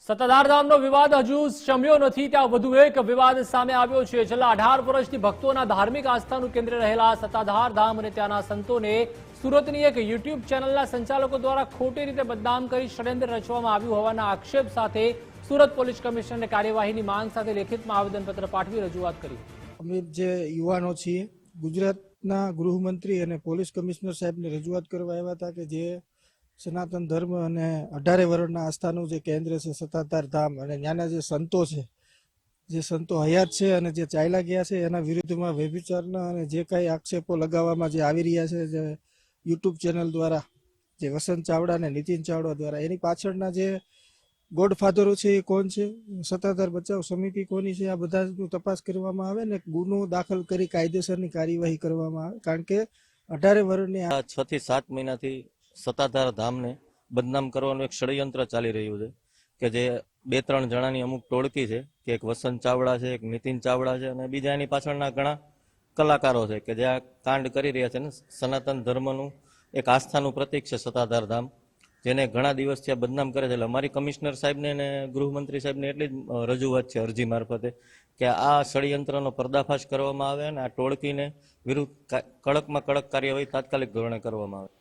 સત્તાધાર ધામનો વિવાદ હજુ શમ્યો નથી ત્યાં વધુ એક વિવાદ સામે આવ્યો છે। છેલ્લા 18 વર્ષથી ભક્તોના ધાર્મિક આસ્થાનું કેન્દ્ર રહેલા સત્તાધાર ધામ અને ત્યાંના સંતોને સુરતની એક યુટ્યુબ ચેનલના સંચાલકો દ્વારા ખોટી રીતે બદનામ કરી ષડયંત્ર રચવામાં આવ્યું હોવાના આક્ષેપ સાથે સુરત પોલીસ કમિશનરને કાર્યવાહીની માંગ સાથે લેખિતમાં આવેદનપત્ર પાઠવી રજૂઆત કરી। અમે જે યુવાનો છીએ ગુજરાતના ગૃહમંત્રી અને પોલીસ કમિશનર સાહેબને રજૂઆત કરવા આવ્યા હતા કે જે સનાતન ધર્મ અને 18 વર્ષના આસ્થાનું જે કેન્દ્ર છે સત્તાધાર ધામ અને ત્યાંના જે સંતો છે, જે સંતો હયાત છે અને જે ચાલ્યા ગયા છે એના વિરુદ્ધમાં વ્યભિચારના અને જે કાંઈ આક્ષેપો લગાવવામાં જે આવી રહ્યા છે જે યુટ્યુબ ચેનલ દ્વારા, જે વસંત ચાવડા અને નીતિન ચાવડા દ્વારા, એની પાછળના જે ગોડફાધરો છે એ કોણ છે, સત્તાધાર બચાવ સમિતિ કોની છે, આ બધાનું તપાસ કરવામાં આવે ને ગુનો દાખલ કરી કાયદેસરની કાર્યવાહી કરવામાં આવે। કારણ કે 18 વર્ષની 6 થી 7 મહિનાથી સત્તાધાર ધામને બદનામ કરવાનું એક ષડયંત્ર ચાલી રહ્યું છે કે જે 2-3 જણાની અમુક ટોળકી છે કે એક વસંત ચાવડા છે, એક નીતિન ચાવડા છે અને બીજા એની પાછળના ઘણા કલાકારો છે કે જે આ કાંડ કરી રહ્યા છે ને સનાતન ધર્મનું એક આસ્થાનું પ્રતીક છે સત્તાધાર ધામ, જેને ઘણા દિવસથી આ બદનામ કરે છે। એટલે અમારી કમિશનર સાહેબને અને ગૃહમંત્રી સાહેબને એટલી જ રજૂઆત છે અરજી મારફતે કે આ ષડયંત્રનો પર્દાફાશ કરવામાં આવે અને આ ટોળકીને વિરુદ્ધ કડકમાં કડક કાર્યવાહી તાત્કાલિક ધોરણે કરવામાં આવે।